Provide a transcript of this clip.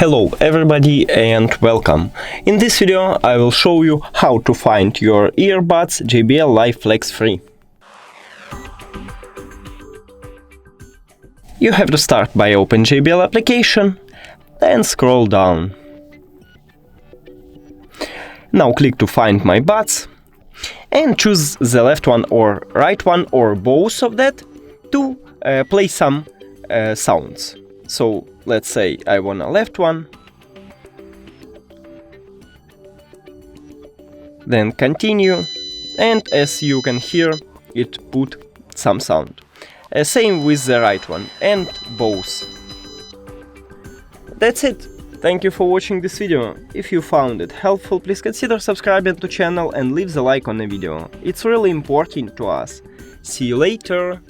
Hello everybody and welcome. In this video I will show you how to find your earbuds JBL Live Flex free. You have to start by open JBL application, then scroll down. Now click to find my buds and choose the left one or right one or both of that to play some sounds. So let's say I want a left one, then continue, and as you can hear it put some sound. Same with the right one and both. That's it. Thank you for watching this video. If you found it helpful, please consider subscribing to channel and leave the like on the video. It's really important to us. See you later.